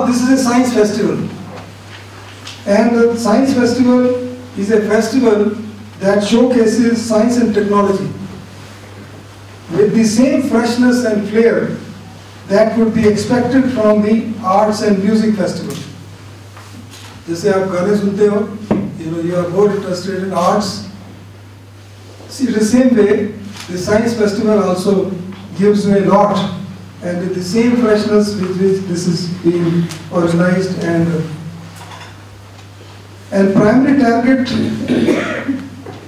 this is a science festival, and the science festival is a festival that showcases science and technology with the same freshness and flair that would be expected from the arts and music festival. जैसे आप गाने सुनते हो, you are more interested in arts. See, the same way, the science festival also gives you a lot, and with the same freshness with which this is being organized, and primary target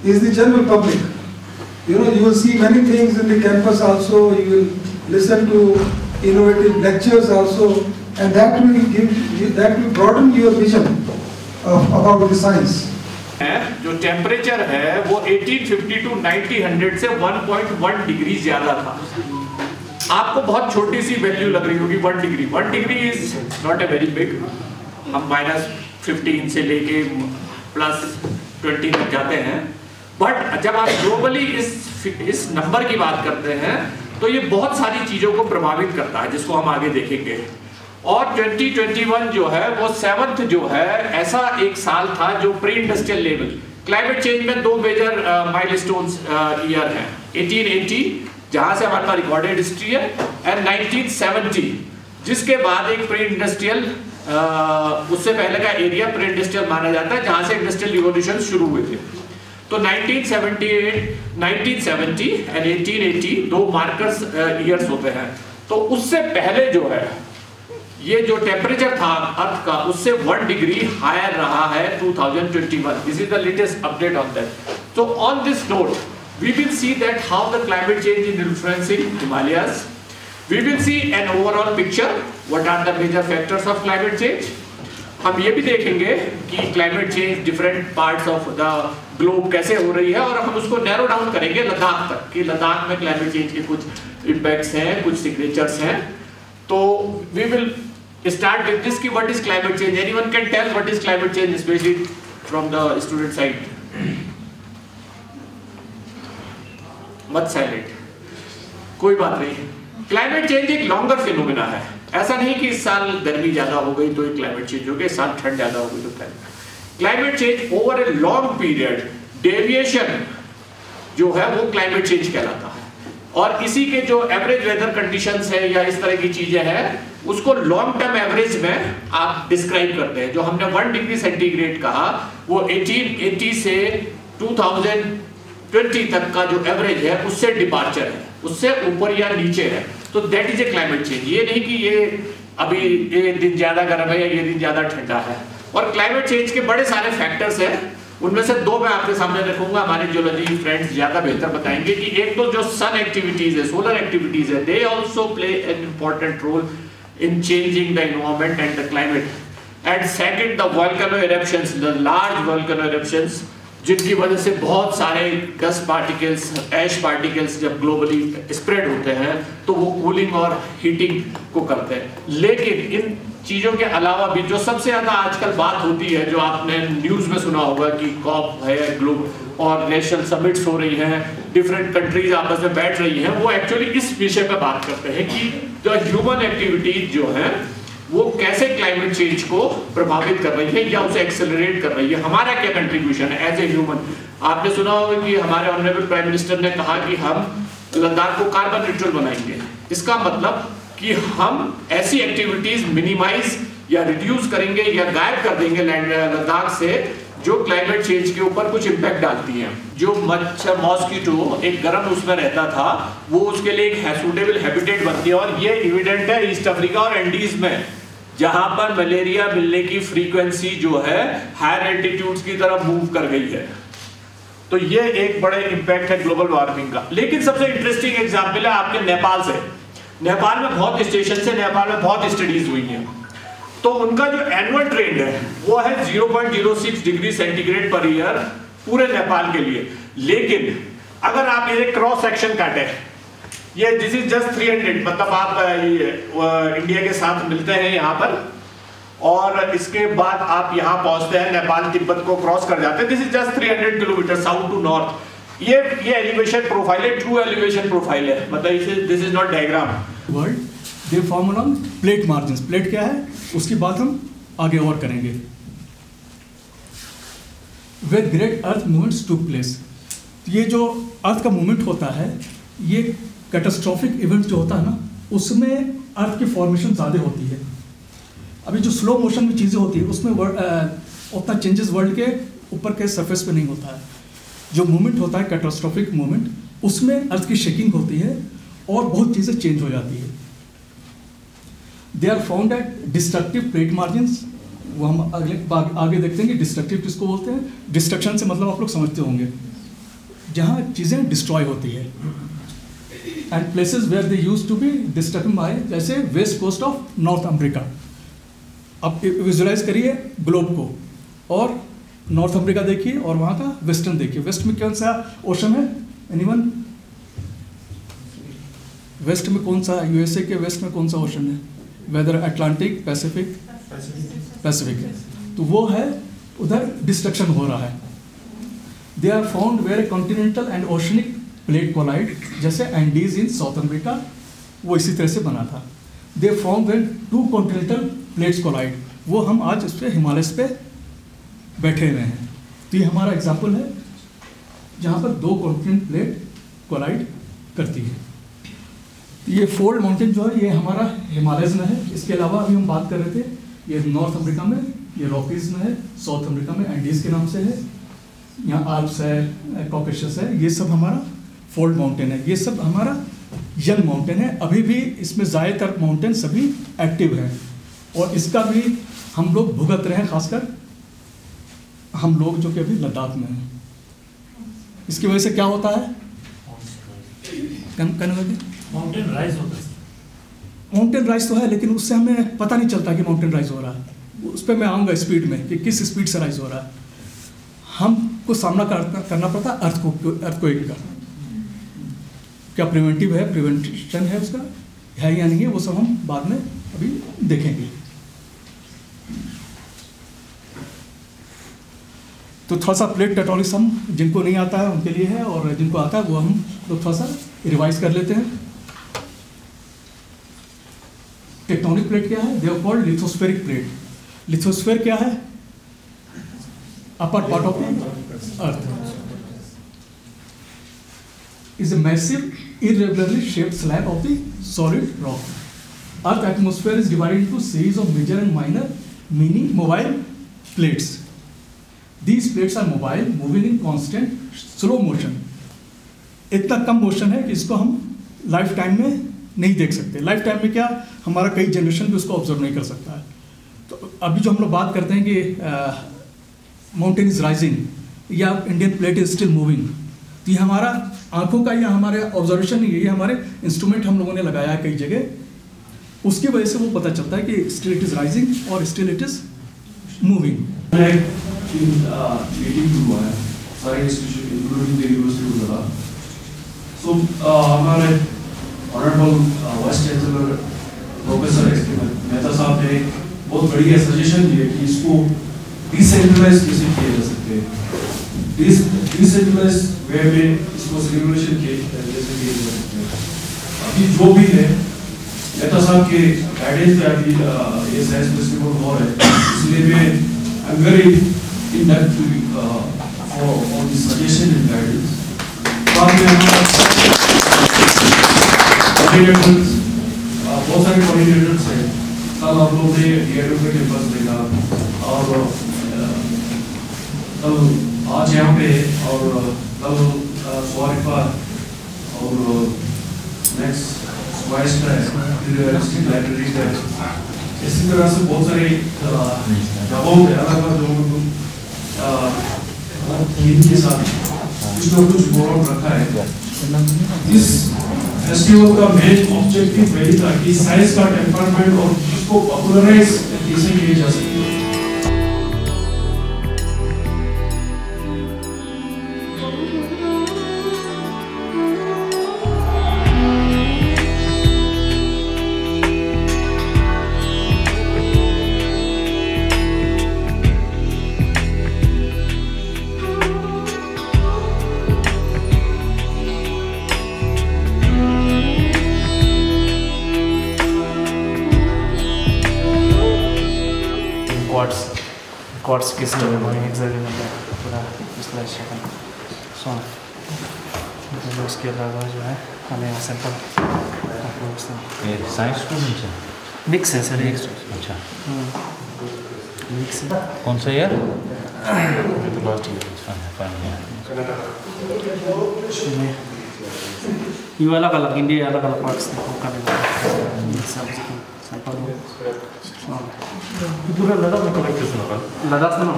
is the general public. You will see many things in the campus also. You will listen to innovative lectures also, and that will broaden your vision about the science. जो temperature है वो 1850 to 1900 से 1.1 degree ज्यादा था। आपको बहुत छोटी सी value लग रही होगी 1 degree. 1 degree is not a very big. हम -15 से लेके +20 तक जाते हैं, बट जब आप ग्लोबली इस नंबर की बात करते हैं तो ये बहुत सारी चीजों को प्रभावित करता है, जिसको हम आगे देखेंगे। और 2021 जो है वो 7th जो है ऐसा एक साल था जो pre industrial level climate change में 2 मेजर माइलस्टोन्स ईयर है। 1880 जहां से हमारे पास रिकॉर्डेड हिस्ट्री है, एंड 1970 जिसके बाद एक प्री इंडस्ट्रियल उससे पहले का एरिया प्री इंडस्ट्रियल माना जाता है, जहां से इंडस्ट्रियल रिवॉल्यूशन शुरू हुए थे। तो 1978, 1970 एंड 1880 दो मार्कर्स ईयर्स होते हैं। तो उससे पहले जो है ये जो टेम्परेचर था अर्थ का उससे 1 डिग्री हायर रहा है 2021। This is the latest update on that. So on this note, we will see that how the climate change is influencing Himalayas. We will see an overall picture. What are the major factors of climate change? हम ये भी देखेंगे कि climate change different parts of the globe कैसे हो रही है, और हम उसको नैरो डाउन करेंगे लद्दाख तक कि लद्दाख में climate change के कुछ impacts हैं, कुछ signatures हैं। तो we will start with this कि what is climate change? Anyone can tell what is climate change, especially from the student side? मत साइलेंट, कोई बात नहीं। क्लाइमेट चेंज एक लॉन्गर फिनोमेना है। ऐसा नहीं कि इस साल गर्मी ज्यादा हो गई तो एक क्लाइमेट चेंज हो गया, इस साल ठंड ज्यादा हो गई तो climate change over a long period deviation जो है वो क्लाइमेट चेंज कहलाता है। और इसी के जो एवरेज वेदर कंडीशंस है या इस तरह की चीजें हैं उसको लॉन्ग टर्म एवरेज में आप डिस्क्राइब करते हैं। जो हमने 1 डिग्री सेंटीग्रेड कहा वो 1880 से 2020 तक का जो एवरेज है उससे डिपार्चर है, उससे ऊपर या नीचे है। तो that is a climate change. ये नहीं कि ये अभी ये दिन ज्यादा गर्म है या ये दिन ज्यादा ठंडा है। और क्लाइमेट चेंज के बड़े सारे फैक्टर्स हैं, उनमें से 2 मैं आपके सामने रखूंगा। हमारे जियोलॉजी फ्रेंड्स ज्यादा बेहतर बताएंगे कि एक तो जो सन एक्टिविटीज है, सोलर एक्टिविटीज है, they also play an important role in changing the environment and the climate, and second the volcano eruptions, the large volcano eruptions जिनकी वजह से बहुत सारे गैस पार्टिकल्स, ऐश पार्टिकल्स जब ग्लोबली स्प्रेड होते हैं तो वो कूलिंग और हीटिंग को करते हैं। लेकिन इन चीज़ों के अलावा भी जो सबसे ज़्यादा आजकल बात होती है, जो आपने न्यूज़ में सुना होगा कि कॉप है ग्लोब और नेशनल समिट्स हो रही हैं, डिफरेंट कंट्रीज आपस में बैठ रही हैं, वो एक्चुअली इस विषय पर बात करते हैं कि जो ह्यूमन एक्टिविटीज जो हैं वो कैसे क्लाइमेट चेंज को प्रभावित कर रही है या उसे एक्सेलरेट कर रही है। हमारा क्या कंट्रीब्यूशन है एज ए ह्यूमन। आपने सुना होगा कि हमारे ऑनरेबल प्राइम मिनिस्टर ने कहा कि हम लद्दाख को कार्बन न्यूट्रल बनाएंगे। इसका मतलब कि हम ऐसी एक्टिविटीज मिनिमाइज या रिड्यूस करेंगे या गायब कर देंगे लद्दाख से जो क्लाइमेट चेंज के ऊपर कुछ इम्पैक्ट डालती हैं। जो मच्छर मॉस्किटो एक गर्म उसमें रहता था वो उसके लिए एक सूटेबल हैबिटेट बनती है, और ये एविडेंट है ईस्ट अफ्रीका और एंडीज में जहां पर मलेरिया मिलने की फ्रीक्वेंसी जो है हायर एल्टीट्यूड्स की तरफ मूव कर गई है। तो ये एक बड़े इम्पैक्ट है ग्लोबल वार्मिंग का। लेकिन सबसे इंटरेस्टिंग एग्जाम्पल है आपके नेपाल से। नेपाल में बहुत स्टेशन से, नेपाल में बहुत स्टडीज हुई हैं, तो उनका जो एनुअल ट्रेंड है वो है 0.06 डिग्री सेंटीग्रेड पर ईयर पूरे नेपाल के लिए। लेकिन अगर आप ये क्रॉस सेक्शन काटे, ये दिस इज जस्ट 300, मतलब आप इंडिया के साथ मिलते हैं यहाँ पर, और इसके बाद आप यहाँ पहुंचते हैं, नेपाल तिब्बत को क्रॉस कर जाते हैं। This is just 300 kilometre south to north. ये एलिवेशन प्रोफाइल है, ट्रू एलिवेशन प्रोफाइल है, मतलब this is not diagram. World they form along plate margins. Plate क्या है? उसकी बात हम आगे और करेंगे। When great earth movements took place, ये जो अर्थ का मूवमेंट होता है, ये कैटास्ट्रॉफिक इवेंट जो होता है ना, उसमें अर्थ की फॉर्मेशन ज़्यादा होती है। अभी जो स्लो मोशन में चीज़ें होती है उसमें उतना चेंजेस वर्ल्ड के ऊपर के सरफेस पे नहीं होता है। जो मूवमेंट होता है कैटास्ट्रॉफिक मूवमेंट, उसमें अर्थ की शेकिंग होती है और बहुत चीज़ें चेंज हो जाती है। They are found at destructive plate margins, वो हम आगे देखते हैं कि डिस्ट्रक्टिव किसको बोलते हैं। डिस्ट्रक्शन से मतलब आप लोग समझते होंगे, जहाँ चीज़ें डिस्ट्रॉय होती है। And places where they use to be destructive by, जैसे west coast of North America. अब विजुलाइज करिए ग्लोब को, और नॉर्थ अमेरिका देखिए और वहाँ का वेस्टर्न देखिए। वेस्ट में कौन सा ओशन है, एनीवन? वेस्ट में कौन सा, यूएसए के वेस्ट में कौन सा ओशन है? Weather Atlantic, Pacific? पैसिफिक है, तो वो है, उधर डिस्ट्रक्शन हो रहा है। They are found where continental and oceanic plate collide, जैसे एंडीज इन साउथ अमेरिका, वो इसी तरह से बना था। They found where two continental plates collide, वो हम आज इस पे हिमालय पे बैठे हुए हैं। तो ये हमारा एग्जाम्पल है जहाँ पर दो कॉन्टिनेंट प्लेट कोलाइड करती है। ये फोल्ड माउंटेन जो है ये हमारा हिमालयज में है। इसके अलावा अभी हम बात कर रहे थे, ये नॉर्थ अमेरिका में ये रॉकीज में है, साउथ अमेरिका में एंडीज के नाम से है, यहाँ आल्प्स है, कॉकेशस है, ये सब हमारा फोल्ड माउंटेन है। ये सब हमारा यंग माउंटेन है, अभी भी इसमें ज़्यादातर माउंटेन सभी एक्टिव हैं, और इसका भी हम लोग भुगत रहे हैं, खासकर हम लोग जो कि अभी लद्दाख में हैं। इसकी वजह से क्या होता है, माउंटेन राइज होता है। माउंटेन राइज तो है, लेकिन उससे हमें पता नहीं चलता कि माउंटेन राइज हो रहा है। उस पर मैं आऊँगा स्पीड में कि किस स्पीड से राइज हो रहा है। हमको सामना करना पड़ता है अर्थक्वेक का। क्या प्रिवेंटिव है, प्रिवेंशन है उसका, है या नहीं है, वो सब हम बाद में अभी देखेंगे। तो थोड़ा सा प्लेट टेक्टोनिक्स हम जिनको नहीं आता है उनके लिए है, और जिनको आता है वो हम लोग थोड़ा सा रिवाइज कर लेते हैं। टेक्टोनिक प्लेट क्या है? They are called lithospheric plate. Lithosphere क्या है? Upper part of the earth is a massive irregularly shaped slab of the solid rock. Earth atmosphere is divided into series of major and minor mini mobile plates. These plates are mobile, moving in constant slow motion. इतना कम motion है कि इसको हम life time में नहीं देख सकते। Life time में क्या, हमारा कई जनरेशन भी उसको ऑब्जर्व नहीं कर सकता है। तो अभी जो हम लोग बात करते हैं कि माउंटेन इज राइजिंग या Indian plate is still moving, तो ये हमारा आंखों का या हमारे ऑब्जर्वेशन नहीं है, ये हमारे इंस्ट्रूमेंट हम लोगों ने लगाया है कई जगह, उसकी वजह से वो पता चलता है कि स्टिल इट इज राइजिंग और still it is moving. Meeting हुआ है सारे institution including the University of Ladakh. So हमारे honourable vice chancellor professor S K Mehta साहब ने बहुत बढ़िया सजेशन दिए कि इसको डिसेंट्रलाइज कैसे किया जा सकते हैं। डिसेंट्रलाइज वे में इसको रेगुलेशन के जैसे किया जा सकते हैं। अभी जो भी है मेहता साहब के गाइडेंस पे अभी ये साइंस फेस्टिवल हो रहा है, इसलिए मैं I am very in depth for this suggestion and guidance. बाद में कोऑर्डिनेटर्स, बहुत सारे कोऑर्डिनेटर्स हैं, कल आप लोगों ने डीआरडीओ के पास देखा, और कल आज यहाँ पे, और कल स्वारिफा और नेक्स्ट वाइस का लाइब्रेरी का, इसी तरह से बहुत सारे जगहों पे अलग अलग लोगों के साथ कुछ ना कुछ बोर्ड रखा है। इस फेस्टिवल का मेन ऑब्जेक्टिव वही था कि साइंस का डेवलपमेंट और उसको पॉपुलराइज कैसे किया जा सकता है। क्वार्ट्ज क्रिस्टल हेक्सागोनल है पूरा डिस्प्ले सेकंड सो उसके अलावा जो है हमें यहाँ सैंपल साइंस स्टूडेंट है मिक्स है सर एक अच्छा मिक्स है कौन सा ईयर तो लास्ट ईयर फाइनल ये अलग अलग इंडिया अलग अलग पार्ट्स देखो करेंगे सैंपल पूरा लद्दाख में कलेक्ट किसने लगा लद्दाख में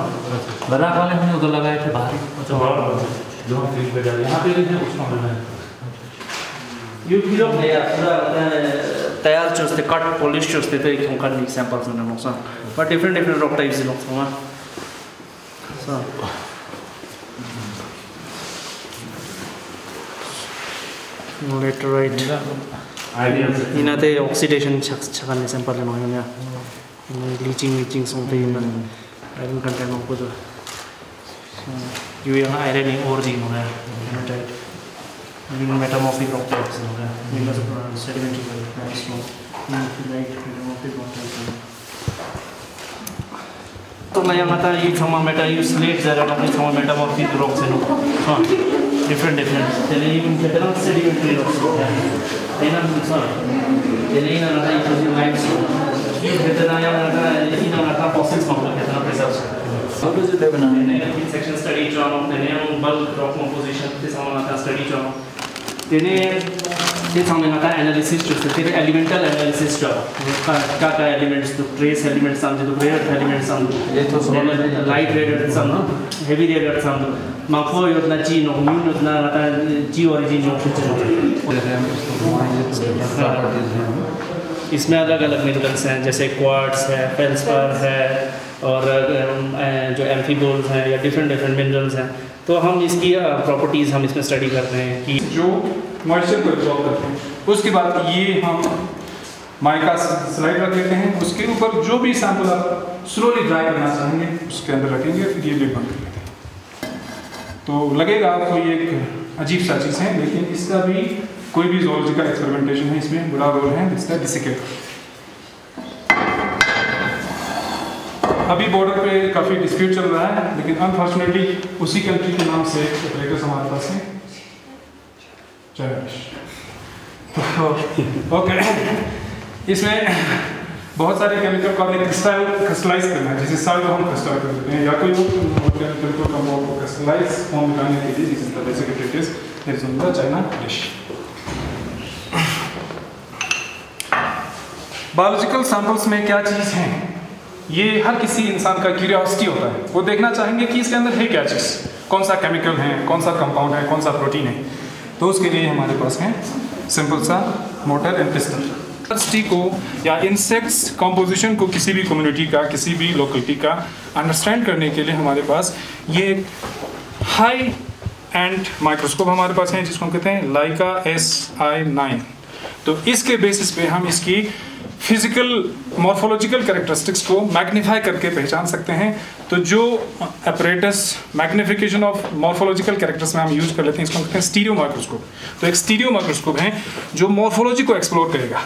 लद्दाख वाले हमने उधर लगाए थे बाहर अच्छा बाहर जो हम फील्ड पे डाले यहाँ पे भी उसमें हमने ये किलो पूरा तैयार చూస్తే కట్ పాలిష్ చూస్తే तो हम कर नहीं सैंपल्स में ना sir but different different rock types लोग हैं सर लेटराइट इनाते ऑक्सीडेशन छकने सैंपल लेना है ना लीचिंग सोते हैं आयरन कंटेंट को तो ये यहाँ आयरन और जी होना है इनाते मेटामॉर्फिक रॉक टाइप्स होना है इनका sedimentary stone light metamorphic rock types तो मैं यहाँ था ये थर्मा मेटा ये स्लेट जरा अपनी थर्मा मेटामॉर्फिक रॉक्स है हाँ different jadi kita sedimentary rocks ina sir jadi ina ada itu limestone kita yang ada ina ada fossils model kita preserve how does it happen in section study drawn of the name bulk rock composition this हमने study drawn jadi ये हमें आता analysis जो फिर elemental analysis जो क्या elements तो trace elements समझे तो रेयर एलिमेंट्स समझो ये तो लाइट रेडिएट समझो हेवी रेडिएट समझो माफो योजना जी नो म्यून योजना आता जी ओरिजिन जो कुछ इसमें अलग अलग मिनरल्स हैं जैसे क्वार्ट्ज है फेल्सपार है और जो एम्फीबोल्स हैं या डिफरेंट मिनरल्स हैं तो हम इसकी प्रॉपर्टीज़ हम इसमें स्टडी करते हैं कि जो मॉइस्चर को एब्जॉर्ब करते हैं उसके बाद ये हम माइका स्लाइड रख लेते हैं उसके ऊपर जो भी सैंपल आप स्लोली ड्राई करना चाहेंगे उसके अंदर रखेंगे फिर ये लिड बंद कर लेते हैं तो लगेगा आपको ये एक अजीब सा चीज़ है लेकिन इसका भी कोई भी zoological एक्सपेरिमेंटेशन है इसमें बड़ा रोल है इसका डिसिकेटर अभी बॉर्डर पे काफ़ी डिस्प्यूट चल रहा है लेकिन अनफॉर्चुनेटली उसी कंट्री के नाम से ऑपरेटर्स हमारे पास हैं ओके इसमें बहुत सारे केमिकल को आपने क्रिस्टलाइज करना है जैसे साल्ट को हम क्रिस्टल कर देते हैं या कोई केमिकल को हम क्रिस्टलाइज फॉर्म निकालने के लिए जिस तरह से it is China dish biological samples में क्या चीज़ है ये हर किसी इंसान का क्यूरियोसिटी होता है वो देखना चाहेंगे कि इसके अंदर है क्या चीज़ कौन सा केमिकल है कौन सा कंपाउंड है कौन सा प्रोटीन है तो उसके लिए हमारे पास है सिंपल सा मोटर एंड पिस्टल यूनिवर्सिटी को या इंसेक्ट्स कॉम्पोजिशन को किसी भी कम्युनिटी का किसी भी लोकेलिटी का अंडरस्टैंड करने के लिए हमारे पास ये हाई एंड माइक्रोस्कोप हमारे पास है जिसको हम कहते हैं लाइका SI9 तो इसके बेसिस पे हम इसकी फिजिकल मॉर्फोलॉजिकल कैरेक्टरिस्टिक्स को मैग्नीफाई करके पहचान सकते हैं तो जो apparatus magnification of morphological characters में हम यूज कर लेते हैं इसको कहते हैं स्टीरियो माइक्रोस्कोप तो एक स्टीरियो माइक्रोस्कोप है जो मॉर्फोलॉजी को एक्सप्लोर करेगा